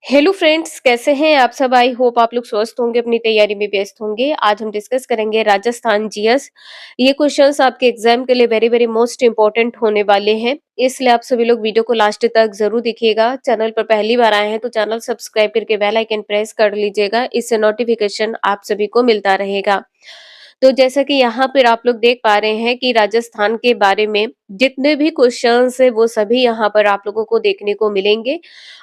Hello friends, कैसे हैं आप सब। आई होप आप लोग स्वस्थ होंगे, अपनी तैयारी में व्यस्त होंगे। आज हम डिस्कस करेंगे राजस्थान जीएस। ये क्वेश्चंस आपके एग्जाम के लिए वेरी वेरी मोस्ट इंपॉर्टेंट होने वाले हैं, इसलिए आप सभी लोग वीडियो को लास्ट तक जरूर देखिएगा। चैनल पर पहली बार आए हैं तो चैनल सब्सक्राइब करके बेल आइकन प्रेस कर लीजिएगा, इससे नोटिफिकेशन आप सभी को मिलता रहेगा। तो जैसा कि यहाँ पर आप लोग देख पा रहे हैं कि राजस्थान के बारे में जितने भी क्वेश्चंस है वो सभी यहाँ पर आप लोगों को देखने को मिलेंगे।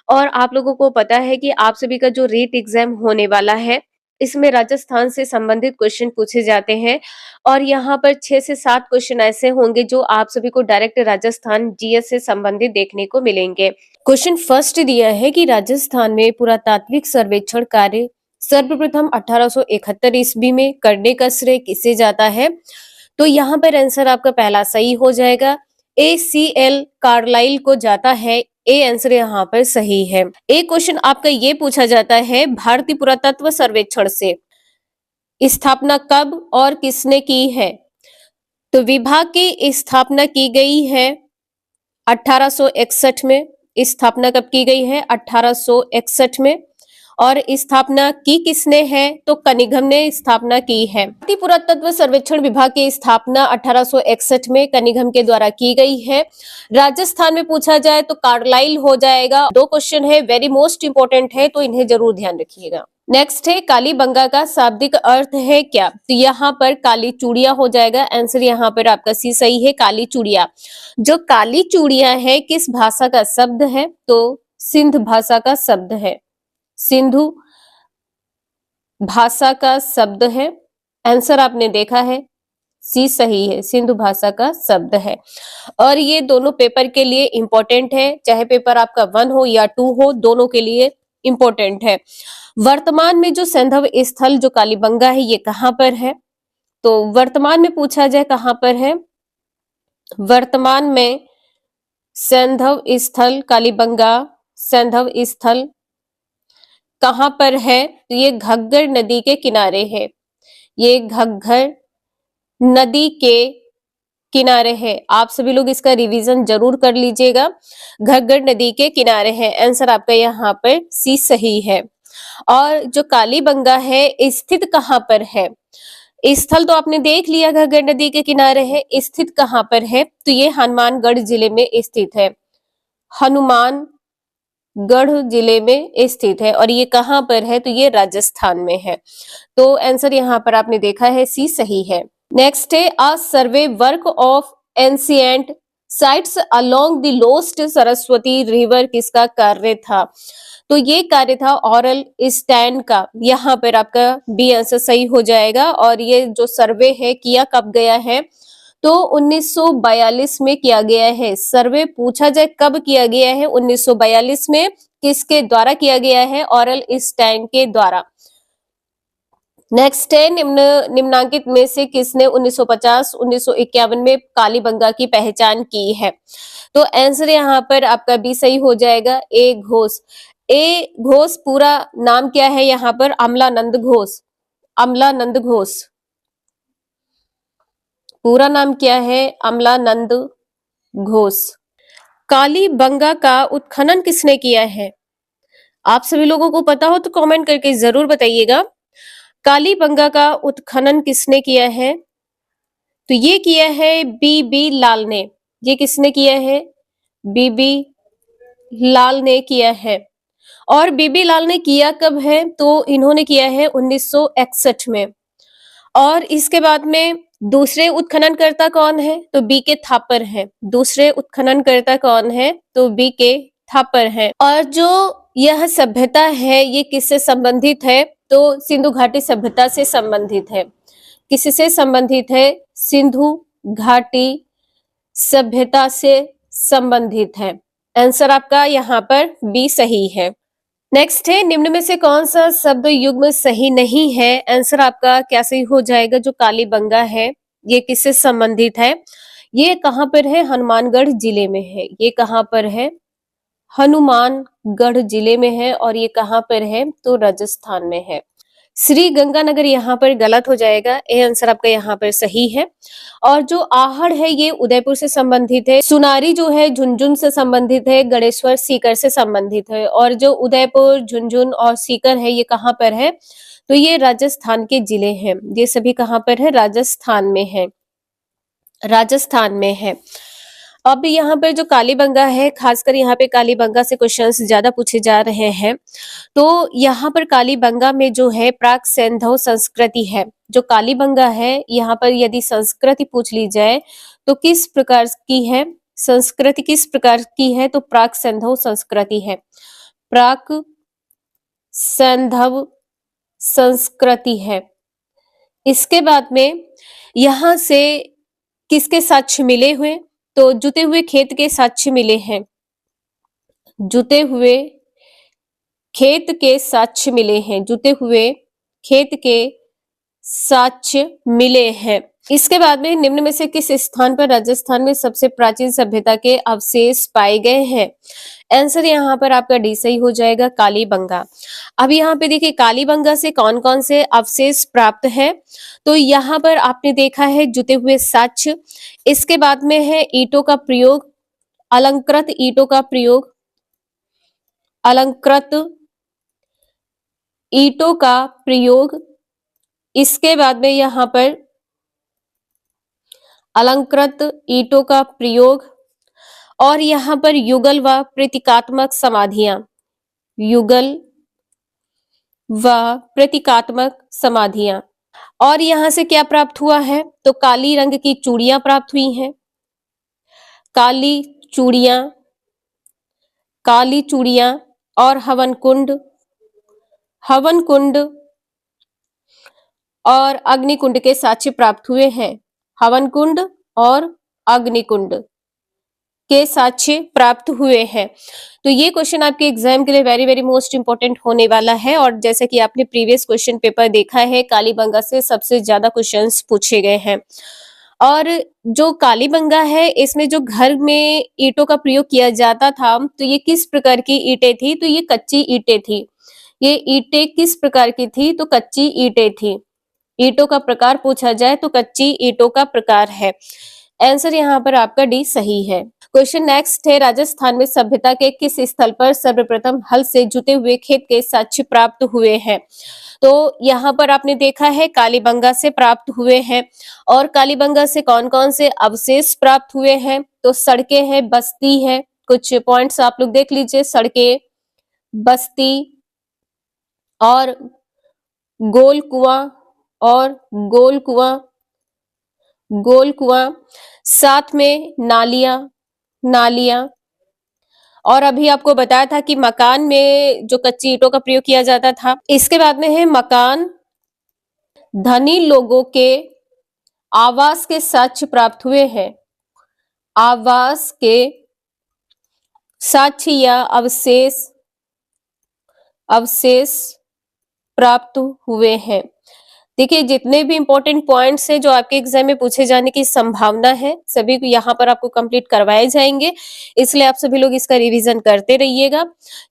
और आप लोगों को पता है कि आप सभी का जो रीट एग्जाम होने वाला है, इसमें राजस्थान से संबंधित क्वेश्चन पूछे जाते हैं। और यहाँ पर 6 से 7 क्वेश्चन ऐसे होंगे जो आप सभी को डायरेक्ट राजस्थान जीएस से संबंधित देखने को मिलेंगे। क्वेश्चन फर्स्ट दिया है कि राजस्थान में पुरातात्विक सर्वेक्षण कार्य सर्वप्रथम 1871 ईस्वी में करने का श्रेय किसे जाता है। तो यहाँ पर आंसर आपका पहला सही हो जाएगा, ACL कार्लाइल को जाता है। ए आंसर यहाँ पर सही है। एक क्वेश्चन आपका ये पूछा जाता है, भारतीय पुरातत्व सर्वेक्षण से स्थापना कब और किसने की है। तो विभाग की स्थापना की गई है 1861 में। स्थापना कब की गई है? 1861 में। और स्थापना की किसने है? तो कनिंघम ने स्थापना की है। भारतीय पुरातत्व सर्वेक्षण विभाग की स्थापना 1861 में कनिंघम के द्वारा की गई है। राजस्थान में पूछा जाए तो कार्लाइल हो जाएगा। 2 क्वेश्चन है, वेरी मोस्ट इंपोर्टेंट है, तो इन्हें जरूर ध्यान रखिएगा। नेक्स्ट है, कालीबंगा का शाब्दिक अर्थ है क्या। तो यहाँ पर काली चूड़िया हो जाएगा। आंसर यहाँ पर आपका सी सही है, काली चूड़िया। जो काली चूड़िया है किस भाषा का शब्द है? तो सिंध भाषा का शब्द है, सिंधु भाषा का शब्द है। आंसर आपने देखा है, सी सही है, सिंधु भाषा का शब्द है। और ये दोनों पेपर के लिए इंपॉर्टेंट है, चाहे पेपर आपका 1 हो या 2 हो, दोनों के लिए इंपॉर्टेंट है। वर्तमान में जो सैंधव स्थल जो कालीबंगा है ये कहाँ पर है? तो वर्तमान में पूछा जाए कहाँ पर है, वर्तमान में सैंधव स्थल कालीबंगा सैंधव स्थल कहाँ पर है? तो ये घग्गर नदी के किनारे है, ये घग्गर नदी के किनारे है। आप सभी लोग इसका रिवीजन जरूर कर लीजिएगा, घग्गर नदी के किनारे है। आंसर आपका यहाँ पर सी सही है। और जो कालीबंगा है स्थित कहाँ पर है? स्थल तो आपने देख लिया, घग्गर नदी के किनारे है, स्थित कहाँ पर है? तो ये हनुमानगढ़ जिले में स्थित है, हनुमानगढ़ जिले में स्थित है। और ये कहाँ पर है? तो ये राजस्थान में है। तो आंसर यहाँ पर आपने देखा है, सी सही है। नेक्स्ट है, a survey work of ancient sites along the lost Saraswati river किसका कार्य था? तो ये कार्य था ऑरल स्टैंड का। यहाँ पर आपका बी आंसर सही हो जाएगा। और ये जो सर्वे है किया कब गया है? तो 1942 में किया गया है। सर्वे पूछा जाए कब किया गया है? 1942 में। किसके द्वारा किया गया है? ऑरल स्टैंड के द्वारा। नेक्स्ट है, निम्नांकित में से किसने 1950-1951 में कालीबंगा की पहचान की है? तो आंसर यहाँ पर आपका बी सही हो जाएगा, ए घोष। ए घोष पूरा नाम क्या है यहाँ पर? अमलानंद घोष। अमलानंद घोष पूरा नाम क्या है? अमलानंद घोष। कालीबंगा का उत्खनन किसने किया है? आप सभी लोगों को पता हो तो कमेंट करके जरूर बताइएगा। कालीबंगा का उत्खनन किसने किया है? तो ये किया है बीबी लाल ने। ये किसने किया है? बीबी लाल ने किया है। और बीबी लाल ने किया कब है? तो इन्होंने किया है 1961 में। और इसके बाद में दूसरे उत्खननकर्ता कौन है? तो बी के थापर है। दूसरे उत्खननकर्ता कौन है? तो बी के थापर है। और जो यह सभ्यता है ये किससे संबंधित है? तो सिंधु घाटी सभ्यता से संबंधित है। किससे संबंधित है? सिंधु घाटी सभ्यता से संबंधित है। आंसर आपका यहाँ पर बी सही है। नेक्स्ट है, निम्न में से कौन सा शब्द युग्म सही नहीं है? आंसर आपका क्या सही हो जाएगा? जो कालीबंगा है ये किससे संबंधित है? ये कहाँ पर है? हनुमानगढ़ जिले में है। ये कहाँ पर है? हनुमानगढ़ जिले में है। और ये कहाँ पर है? तो राजस्थान में है। श्री गंगानगर यहाँ पर गलत हो जाएगा, ये आंसर आपका यहाँ पर सही है। और जो आहड़ है ये उदयपुर से संबंधित है, सुनारी जो है झुंझुन से संबंधित है, गणेश्वर सीकर से संबंधित है। और जो उदयपुर, झुंझुन और सीकर है ये कहाँ पर है, तो ये राजस्थान के जिले हैं। ये सभी कहाँ पर है, राजस्थान में है, राजस्थान में है। अब यहाँ पर जो कालीबंगा है, खासकर यहाँ पे कालीबंगा से क्वेश्चंस ज्यादा पूछे जा रहे हैं। तो यहाँ पर कालीबंगा में जो है प्राक सैंधव संस्कृति है। जो कालीबंगा है यहाँ पर यदि संस्कृति पूछ ली जाए तो किस प्रकार की है, संस्कृति किस प्रकार की है, तो प्राक सैंधव संस्कृति है, प्राक सैंधव संस्कृति है। इसके बाद में यहाँ से किसके साक्ष्य मिले हुए, तो जुते हुए खेत के साक्ष्य मिले हैं, जुते हुए खेत के साक्ष्य मिले हैं, जुते हुए खेत के साक्ष्य मिले हैं। इसके बाद में निम्न में से किस स्थान पर राजस्थान में सबसे प्राचीन सभ्यता के अवशेष पाए गए हैं, आंसर यहाँ पर आपका डी सही हो जाएगा, कालीबंगा। अब यहाँ पे देखिए कालीबंगा से कौन कौन से अवशेष प्राप्त है, तो यहाँ पर आपने देखा है जुते हुए साक्ष्य, इसके बाद में है ईंटों का प्रयोग, अलंकृत ईंटों का प्रयोग, अलंकृत ईंटों का प्रयोग, इसके बाद में यहाँ पर अलंकृत ईंटों का प्रयोग, और यहाँ पर युगल व प्रतीकात्मक समाधियां, युगल व प्रतीकात्मक समाधियां। और यहाँ से क्या प्राप्त हुआ है, तो काली रंग की चूड़ियां प्राप्त हुई हैं, काली चूड़ियां, काली चूड़ियां, और हवन कुंड, हवन कुंड और अग्निकुंड के साक्ष्य प्राप्त हुए हैं, हवन कुंड और अग्निकुंड के साक्ष्य प्राप्त हुए हैं। तो ये क्वेश्चन आपके एग्जाम के लिए वेरी वेरी मोस्ट इंपोर्टेंट होने वाला है। और जैसे कि आपने प्रीवियस क्वेश्चन पेपर देखा है, कालीबंगा से सबसे ज्यादा क्वेश्चंस पूछे गए हैं। और जो कालीबंगा है इसमें जो घर में ईंटों का प्रयोग किया जाता था, तो ये किस प्रकार की ईंटें थी, तो ये कच्ची ईंटें थी। ये ईंटें किस प्रकार की थी, तो कच्ची ईंटें थी। ईंटों का प्रकार पूछा जाए तो कच्ची ईंटों का प्रकार है, आंसर यहाँ पर आपका डी सही है। क्वेश्चन नेक्स्ट है, राजस्थान में सभ्यता के किस स्थल पर सर्वप्रथम हल से जुते हुए खेत के साक्ष्य प्राप्त हुए हैं, तो यहाँ पर आपने देखा है कालीबंगा से प्राप्त हुए हैं। और कालीबंगा से कौन कौन से अवशेष प्राप्त हुए हैं, तो सड़कें हैं, बस्ती है, कुछ पॉइंट्स आप लोग देख लीजिए, सड़कें, बस्ती और गोल कुआं, और गोल कुआं, गोल कुआं, साथ में नालियां, नालियां। और अभी आपको बताया था कि मकान में जो कच्ची ईंटों का प्रयोग किया जाता था। इसके बाद में है मकान, धनी लोगों के आवास के साक्ष्य प्राप्त हुए हैं, आवास के साक्ष्य या अवशेष, अवशेष प्राप्त हुए हैं। देखिए जितने भी इंपॉर्टेंट पॉइंट्स हैं जो आपके एग्जाम में पूछे जाने की संभावना है, सभी को यहाँ पर आपको कंप्लीट करवाए जाएंगे, इसलिए आप सभी लोग इसका रिवीजन करते रहिएगा।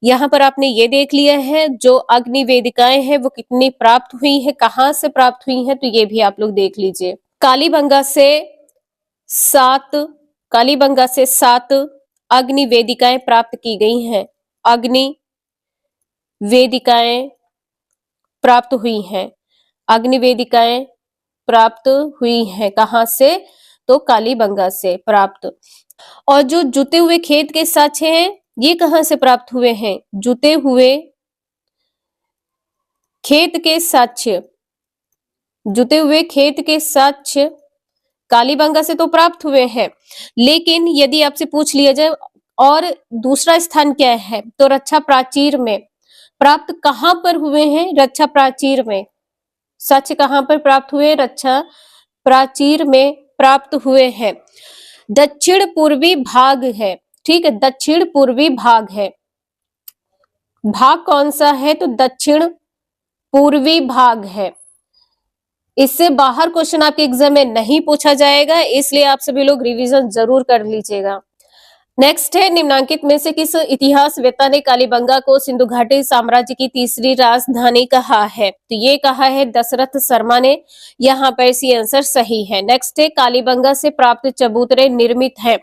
यहाँ पर आपने ये देख लिया है जो अग्नि वेदिकाएं हैं वो कितनी प्राप्त हुई है, कहाँ से प्राप्त हुई है, तो ये भी आप लोग देख लीजिए। कालीबंगा से 7, कालीबंगा से 7 अग्नि वेदिकाएं प्राप्त की गई हैं, अग्नि वेदिकाएं प्राप्त हुई हैं, अग्नि वेदिकाएं प्राप्त हुई हैं, कहां से, तो कालीबंगा से प्राप्त। और जो जुते हुए खेत के साक्ष्य हैं ये कहां से प्राप्त हुए हैं, जुते हुए खेत के साक्ष्य, जुते हुए खेत के साक्ष्य कालीबंगा से तो प्राप्त हुए हैं, लेकिन यदि आपसे पूछ लिया जाए और दूसरा स्थान क्या है, तो रक्षा प्राचीर में प्राप्त कहां पर हुए हैं, रक्षा प्राचीर में, साक्ष्य कहां पर प्राप्त हुए, रक्षा प्राचीर में प्राप्त हुए हैं। दक्षिण पूर्वी भाग है, ठीक है, दक्षिण पूर्वी भाग है, भाग कौन सा है, तो दक्षिण पूर्वी भाग है। इससे बाहर क्वेश्चन आपके एग्जाम में नहीं पूछा जाएगा, इसलिए आप सभी लोग रिवीजन जरूर कर लीजिएगा। नेक्स्ट है, निम्नांकित में से किस इतिहासवेत्ता ने कालीबंगा को सिंधु घाटी साम्राज्य की तीसरी राजधानी कहा है? तो ये कहा है दशरथ शर्मा ने। यहाँ पर सी आंसर सही है। नेक्स्ट है, कालीबंगा से प्राप्त चबूतरे निर्मित हैं,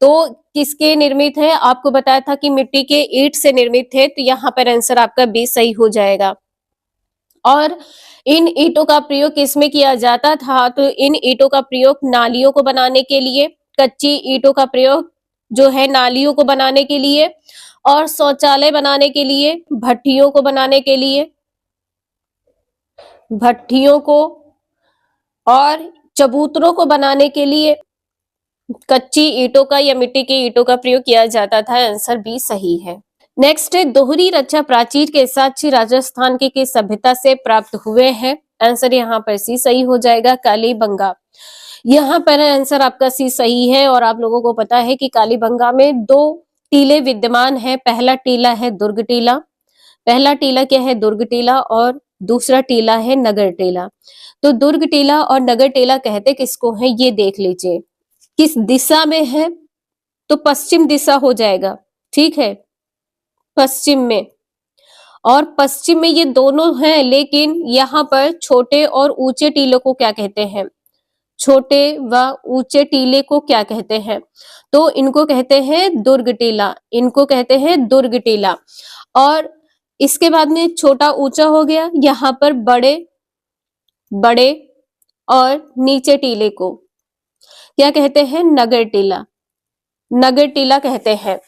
तो किसके निर्मित है? आपको बताया था कि मिट्टी के ईंट से निर्मित है, तो यहाँ पर आंसर आपका बी सही हो जाएगा। और इन ईंटों का प्रयोग किसमें किया जाता था? तो इन ईंटों का प्रयोग नालियों को बनाने के लिए, कच्ची ईंटों का प्रयोग जो है नालियों को बनाने के लिए, और शौचालय बनाने के लिए, भट्टियों को बनाने के लिए, भट्टियों को और चबूतरों को बनाने के लिए कच्ची ईंटों का या मिट्टी की ईंटों का प्रयोग किया जाता था। आंसर बी सही है। नेक्स्ट है, दोहरी रक्षा प्राचीर के साक्ष्य राजस्थान के किस सभ्यता से प्राप्त हुए हैं? आंसर यहाँ पर सी सही हो जाएगा, कालीबंगा। यहाँ पर आंसर आपका सी सही है। और आप लोगों को पता है कि कालीबंगा में दो टीले विद्यमान है। पहला टीला है दुर्ग टीला। पहला टीला क्या है? दुर्ग टीला। और दूसरा टीला है नगर टीला। तो दुर्ग टीला और नगर टीला कहते किसको है, ये देख लीजिए। किस दिशा में है? तो पश्चिम दिशा हो जाएगा, ठीक है, पश्चिम में। और पश्चिम में ये दोनों हैं, लेकिन यहाँ पर छोटे और ऊंचे टीलों को क्या कहते हैं? छोटे व ऊंचे टीले को क्या कहते हैं? तो इनको कहते हैं दुर्ग टीला। इनको कहते हैं दुर्ग टीला। और इसके बाद में छोटा ऊंचा हो गया, यहाँ पर बड़े बड़े और नीचे टीले को क्या कहते हैं? नगर टीला। नगर टीला कहते हैं।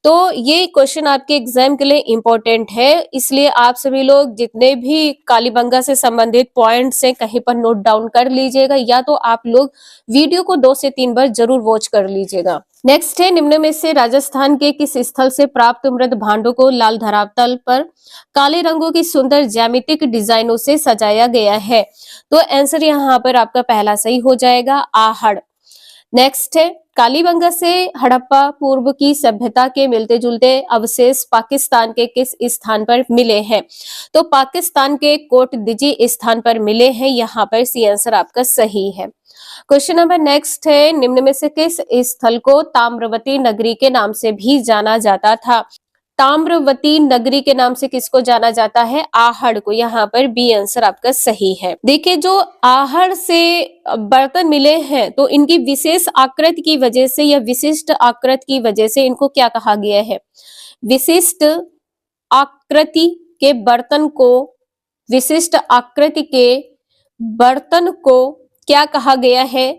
तो ये क्वेश्चन आपके एग्जाम के लिए इंपॉर्टेंट है, इसलिए आप सभी लोग जितने भी कालीबंगा से संबंधित पॉइंट्स हैं कहीं पर नोट डाउन कर लीजिएगा, या तो आप लोग वीडियो को 2 से 3 बार जरूर वॉच कर लीजिएगा। नेक्स्ट है, निम्न में से राजस्थान के किस स्थल से प्राप्त मृत भांडों को लाल धरातल पर काले रंगों की सुंदर ज्यामितिक डिजाइनों से सजाया गया है? तो आंसर यहाँ पर आपका पहला सही हो जाएगा, आहड़। नेक्स्ट है, कालीबंगा से हड़प्पा पूर्व की सभ्यता के मिलते जुलते अवशेष पाकिस्तान के किस स्थान पर मिले हैं? तो पाकिस्तान के कोटदीजी स्थान पर मिले हैं। यहाँ पर सी आंसर आपका सही है। क्वेश्चन नंबर नेक्स्ट है, निम्न में से किस स्थल को ताम्रवती नगरी के नाम से भी जाना जाता था? ताम्रवती नगरी के नाम से किसको जाना जाता है? आहड़ को। यहाँ पर बी आंसर आपका सही है। देखिए, जो आहड़ से बर्तन मिले हैं, तो इनकी विशेष आकृति की वजह से या विशिष्ट आकृति की वजह से इनको क्या कहा गया है? विशिष्ट आकृति के बर्तन को, विशिष्ट आकृति के बर्तन को क्या कहा गया है?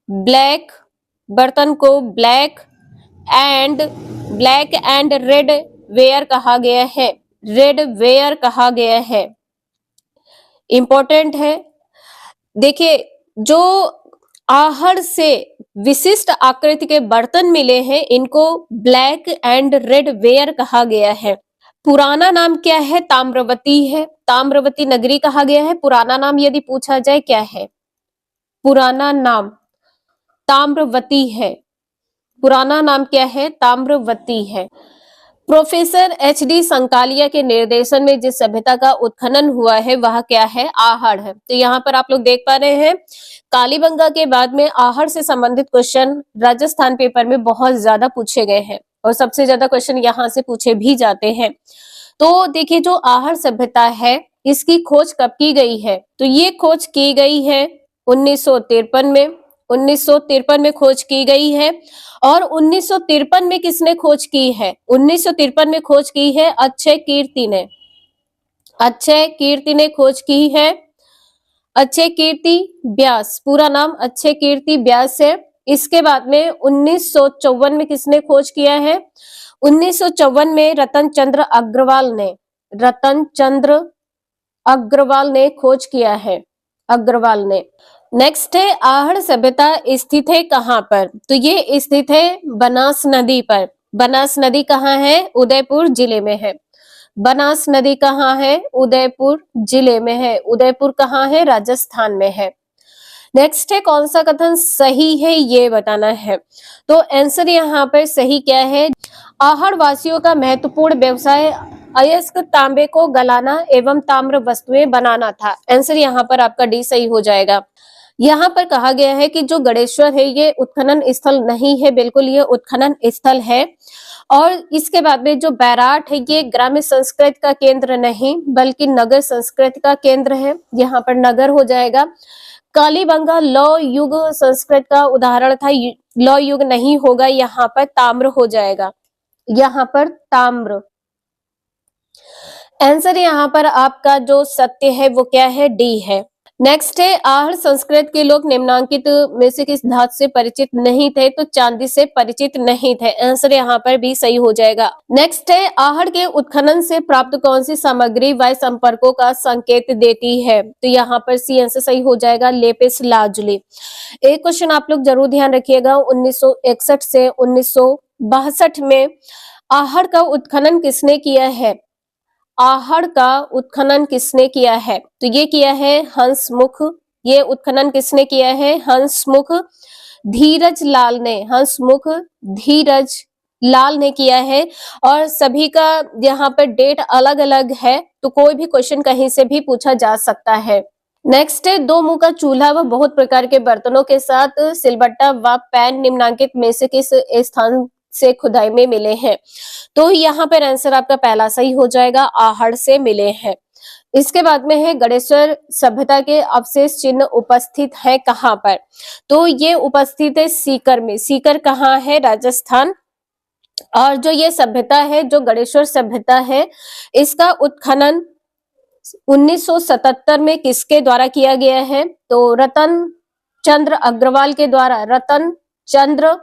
ब्लैक, बर्तन को ब्लैक एंड रेड वेयर कहा गया है। रेड वेयर कहा गया है, इंपॉर्टेंट है। देखिए, जो आहड़ से विशिष्ट आकृति के बर्तन मिले हैं, इनको ब्लैक एंड रेड वेयर कहा गया है। पुराना नाम क्या है? ताम्रवती है। ताम्रवती नगरी कहा गया है। पुराना नाम यदि पूछा जाए क्या है? पुराना नाम ताम्रवती है। पुराना नाम क्या है? ताम्रवती है। Professor HD. संकालिया के निर्देशन में जिस सभ्यता का उत्खनन हुआ है वह क्या है? आहड़ है। तो यहाँ पर आप लोग देख पा रहे हैं, कालीबंगा के बाद में आहड़ से संबंधित क्वेश्चन राजस्थान पेपर में बहुत ज्यादा पूछे गए हैं, और सबसे ज्यादा क्वेश्चन यहाँ से पूछे भी जाते हैं। तो देखिए, जो आहड़ सभ्यता है, इसकी खोज कब की गई है? तो ये खोज की गई है 1953 में। 1953 में खोज की गई है। और 1953 में किसने खोज की है? 1953 में खोज की है अक्षय कीर्ति ने। अक्षय कीर्ति ने खोज की है। अक्षय कीर्ति व्यास, पूरा नाम अक्षय कीर्ति व्यास है। इसके बाद में 1954 में किसने खोज किया है? 1954 में रतन चंद्र अग्रवाल ने खोज किया है। अग्रवाल ने। नेक्स्ट है, आहड़ सभ्यता स्थित है कहाँ पर? तो ये स्थित है बनास नदी पर। बनास नदी कहाँ है? उदयपुर जिले में है। बनास नदी कहाँ है? उदयपुर जिले में है। उदयपुर कहाँ है? राजस्थान में है। नेक्स्ट है, कौन सा कथन सही है ये बताना है। तो आंसर यहाँ पर सही क्या है? आहड़ वासियों का महत्वपूर्ण व्यवसाय अयस्क तांबे को गलाना एवं ताम्र वस्तुएं बनाना था। आंसर यहाँ पर आपका डी सही हो जाएगा। यहाँ पर कहा गया है कि जो गणेश्वर है ये उत्खनन स्थल नहीं है, बिल्कुल ये उत्खनन स्थल है। और इसके बाद में जो बैराट है ये ग्राम्य संस्कृति का केंद्र नहीं बल्कि नगर संस्कृति का केंद्र है, यहाँ पर नगर हो जाएगा। कालीबंगा लौह युग संस्कृत का उदाहरण था, लौह युग नहीं होगा, यहाँ पर ताम्र हो जाएगा, यहाँ पर ताम्र। आंसर यहाँ पर आपका जो सत्य है वो क्या है, डी है। नेक्स्ट है आहड़ संस्कृत के लोग निम्नांकित में से किस धातु से परिचित नहीं थे, तो चांदी से परिचित नहीं थे। आंसर यहाँ पर भी सही हो जाएगा। नेक्स्ट है आहड़ के उत्खनन से प्राप्त कौन सी सामग्री वायु संपर्कों का संकेत देती है, तो यहाँ पर सी आंसर सही हो जाएगा, लेपिस लाजुली। एक क्वेश्चन आप लोग जरूर ध्यान रखिएगा, 1961 से 1962 में आहड़ का उत्खनन किसने किया है, आहड़ का उत्खनन किसने किया है, तो ये किया है हंसमुख। ये उत्खनन किसने किया है, हंसमुख धीरज लाल ने, हंसमुख धीरज लाल ने किया है। और सभी का यहाँ पर डेट अलग अलग है, तो कोई भी क्वेश्चन कहीं से भी पूछा जा सकता है। नेक्स्ट है दो मुंह का चूल्हा व बहुत प्रकार के बर्तनों के साथ सिलबट्टा व पैन निम्नांकित में से किस स्थान से खुदाई में मिले हैं, तो यहाँ पर आंसर आपका पहला सही हो जाएगा, आहड़ से मिले हैं। इसके बाद में है गणेश्वर सभ्यता के अवशेष चिन्ह उपस्थित है कहाँ पर, तो ये उपस्थित है सीकर में। सीकर कहाँ है, राजस्थान। और जो ये सभ्यता है, जो गणेश्वर सभ्यता है, इसका उत्खनन 1977 में किसके द्वारा किया गया है, तो रतन चंद्र अग्रवाल के द्वारा, रतन चंद्र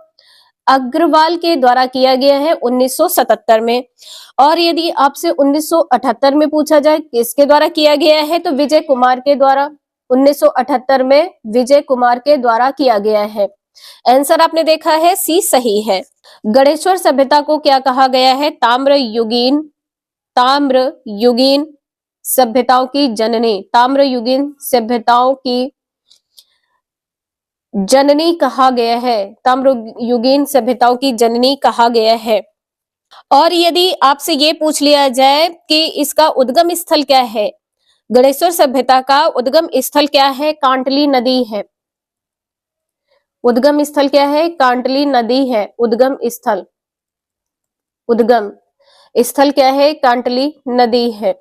अग्रवाल के द्वारा किया गया है 1977 में। और यदि आपसे 1978 में पूछा जाए किसके द्वारा किया गया है, तो विजय कुमार के द्वारा, 1978 में विजय कुमार के द्वारा किया गया है। आंसर आपने देखा है, सी सही है। गणेश्वर सभ्यता को क्या कहा गया है, ताम्र युगीन, ताम्र युगीन सभ्यताओं की जननी, ताम्र युगीन सभ्यताओं की जननी कहा गया है, ताम्रयुगीन सभ्यताओं की जननी कहा गया है। और यदि आपसे ये पूछ लिया जाए कि इसका उद्गम स्थल क्या है, गणेश्वर सभ्यता का उद्गम स्थल क्या है, कांटली नदी है। उद्गम स्थल क्या है, कांटली नदी है, उद्गम स्थल, उद्गम स्थल क्या है, कांटली नदी है।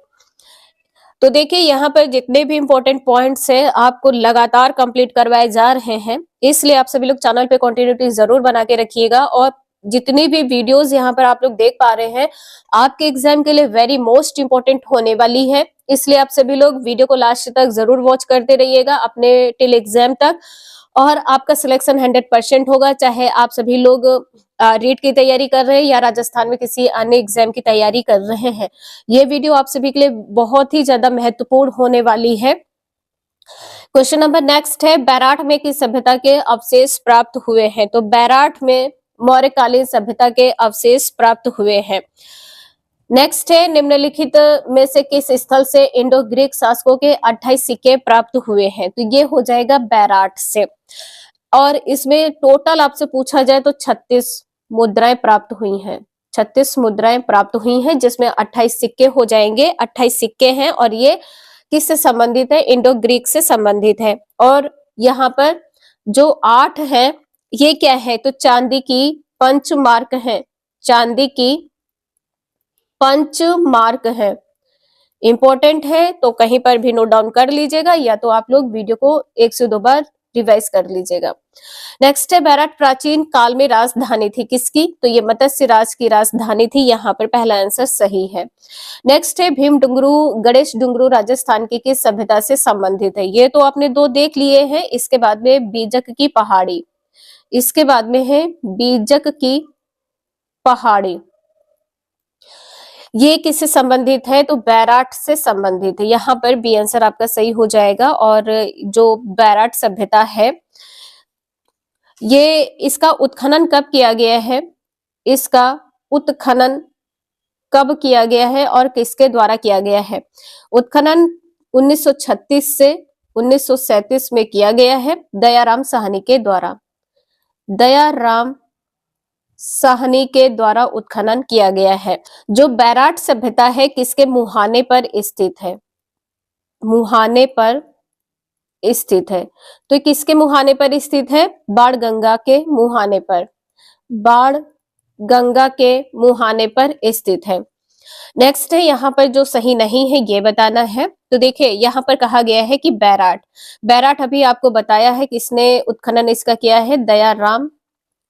तो देखिए यहाँ पर जितने भी इंपॉर्टेंट पॉइंट्स हैं आपको लगातार कंप्लीट करवाए जा रहे हैं, इसलिए आप सभी लोग चैनल पे कंटिन्यूटी जरूर बना के रखिएगा। और जितनी भी वीडियोस यहाँ पर आप लोग देख पा रहे हैं आपके एग्जाम के लिए वेरी मोस्ट इंपॉर्टेंट होने वाली है, इसलिए आप सभी लोग वीडियो को लास्ट तक जरूर वॉच करते रहिएगा अपने टिल एग्जाम तक, और आपका सिलेक्शन 100% होगा। चाहे आप सभी लोग रीट की तैयारी कर रहे हैं या राजस्थान में किसी अन्य एग्जाम की तैयारी कर रहे हैं, ये वीडियो आप सभी के लिए बहुत ही ज्यादा महत्वपूर्ण होने वाली है। क्वेश्चन नंबर नेक्स्ट है, बैराठ में किस सभ्यता के अवशेष प्राप्त हुए हैं, तो बैराठ में मौर्यकालीन सभ्यता के अवशेष प्राप्त हुए हैं। नेक्स्ट है, निम्नलिखित में से किस स्थल से इंडो ग्रीक शासकों के 28 सिक्के प्राप्त हुए हैं, तो ये हो जाएगा बैराठ से। और इसमें टोटल आपसे पूछा जाए तो 36 मुद्राएं प्राप्त हुई हैं, 36 मुद्राएं प्राप्त हुई हैं, जिसमें 28 सिक्के हो जाएंगे। 28 सिक्के हैं और ये किससे संबंधित है, इंडो ग्रीक से संबंधित है। और यहाँ पर जो 8 है ये क्या है, तो चांदी की पंच मार्क है, चांदी की पंच मार्क है, इंपॉर्टेंट है, तो कहीं पर भी नोट डाउन कर लीजिएगा या तो आप लोग वीडियो को 1 से 2 बार रिवाइज कर लीजिएगा। नेक्स्ट है, बैराठ प्राचीन काल में राजधानी थी किसकी, तो ये मत्स्य राज की राजधानी थी, यहाँ पर पहला आंसर सही है। नेक्स्ट है, भीम डुंगरू गणेश डुंगरू राजस्थान की किस सभ्यता से संबंधित है, ये तो आपने 2 देख लिए हैं। इसके बाद में बीजक की पहाड़ी, इसके बाद में है बीजक की पहाड़ी, ये किससे संबंधित है, तो बैराठ से संबंधित है, यहाँ पर बी आंसर आपका सही हो जाएगा। और जो बैराठ सभ्यता है ये इसका उत्खनन कब किया गया है, इसका उत्खनन कब किया गया है और किसके द्वारा किया गया है, उत्खनन 1936 से 1937 में किया गया है, दयाराम साहनी के द्वारा, दयाराम साहनी के द्वारा उत्खनन किया गया है। जो बैराठ सभ्यता है किसके मुहाने पर स्थित है, मुहाने पर स्थित है। तो ये किसके मुहाने पर स्थित है? बाण गंगा के मुहाने पर, बाण गंगा के मुहाने पर स्थित है। नेक्स्ट है, यहाँ पर जो सही नहीं है ये बताना है। तो देखिए यहाँ पर कहा गया है कि बैराट, बैराट अभी आपको बताया है किसने उत्खनन इसका किया है? दयाराम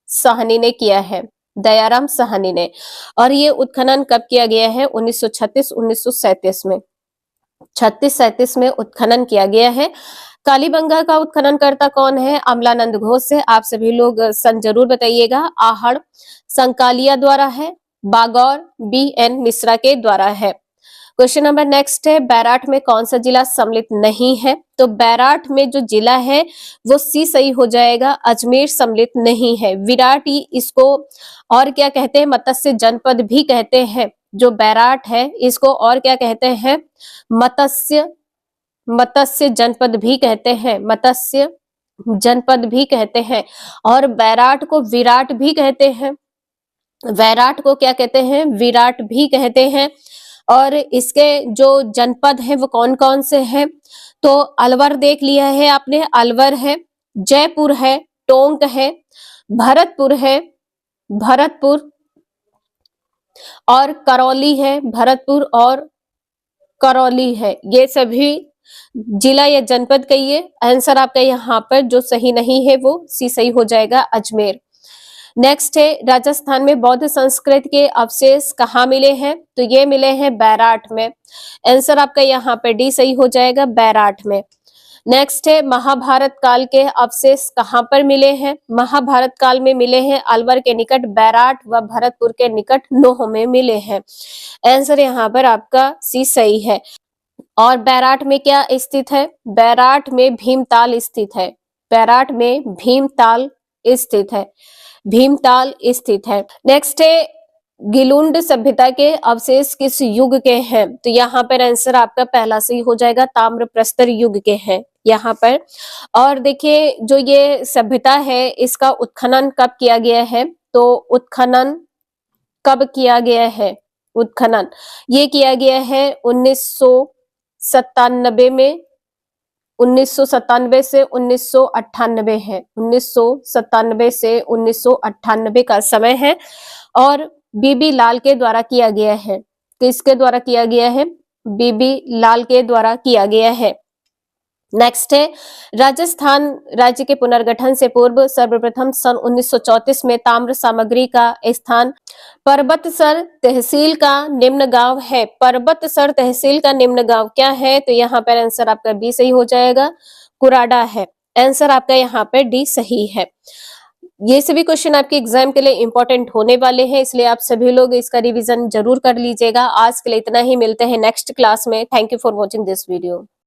साहनी ने किया है, दयाराम साहनी ने। और ये उत्खनन कब किया गया है? 1936-1937 में, 36-37 में उत्खनन किया गया है। कालीबंगा का उत्खननकर्ता कौन है? अमलानंद घोष है। आप सभी लोग सन जरूर बताइएगा। आहड़ संकालिया द्वारा है, बागौर BN मिश्रा के द्वारा है। क्वेश्चन नंबर नेक्स्ट है, बैराट में कौन सा जिला सम्मिलित नहीं है? तो बैराट में जो जिला है वो सी सही हो जाएगा, अजमेर सम्मिलित नहीं है। विराट इसको और क्या कहते हैं? मत्स्य जनपद भी कहते हैं। जो बैराट है इसको और क्या कहते हैं? मत्स्य मत्स्य जनपद भी कहते हैं, मत्स्य जनपद भी कहते हैं। और बैराट को विराट भी कहते हैं, वैराट को क्या कहते हैं? विराट भी कहते हैं। और इसके जो जनपद हैं वो कौन कौन से हैं? तो अलवर देख लिया है आपने, अलवर है, जयपुर है, टोंक है, भरतपुर है, भरतपुर और करौली है, भरतपुर और करौली है। ये सभी जिला या जनपद कहिए। आंसर आपका यहाँ पर जो सही नहीं है वो सी सही हो जाएगा, अजमेर। नेक्स्ट है, राजस्थान में बौद्ध संस्कृति के अवशेष कहाँ मिले हैं? तो ये मिले हैं बैराट में। आंसर आपका यहाँ पे डी सही हो जाएगा, बैराट में। नेक्स्ट है, महाभारत काल के अवशेष कहाँ पर मिले हैं? महाभारत काल में मिले हैं अलवर के निकट, बैराट व भरतपुर के निकट नोह में मिले हैं। आंसर यहाँ पर आपका सी सही है। और बैराट में क्या स्थित है? बैराट में भीमताल स्थित है, बैराट में भीमताल स्थित है, भीमताल स्थित है। नेक्स्ट है, गिलुंड सभ्यता के अवशेष किस युग के हैं? तो यहाँ पर आंसर आपका पहला सही हो जाएगा, ताम्रप्रस्तर युग के हैं यहाँ पर। और देखिए जो ये सभ्यता है इसका उत्खनन कब किया गया है? तो उत्खनन कब किया गया है? उत्खनन ये किया गया है 1997 में, 1997 से 1998 है, 1997 से 1998 का समय है। और बीबी लाल के द्वारा किया गया है। किसके द्वारा किया गया है? बीबी लाल के द्वारा किया गया है। नेक्स्ट है, राजस्थान राज्य के पुनर्गठन से पूर्व सर्वप्रथम सन 1934 में ताम्र सामग्री का स्थान परबतसर तहसील का निम्न गांव है। परबतसर तहसील का निम्न गांव क्या है? तो यहाँ पर आंसर आपका बी सही हो जाएगा, कुराडा है। आंसर आपका यहाँ पर डी सही है। ये सभी क्वेश्चन आपके एग्जाम के लिए इंपॉर्टेंट होने वाले हैं, इसलिए आप सभी लोग इसका रिवीजन जरूर कर लीजिएगा। आज के लिए इतना ही, मिलते हैं नेक्स्ट क्लास में। Thank you for watching this video.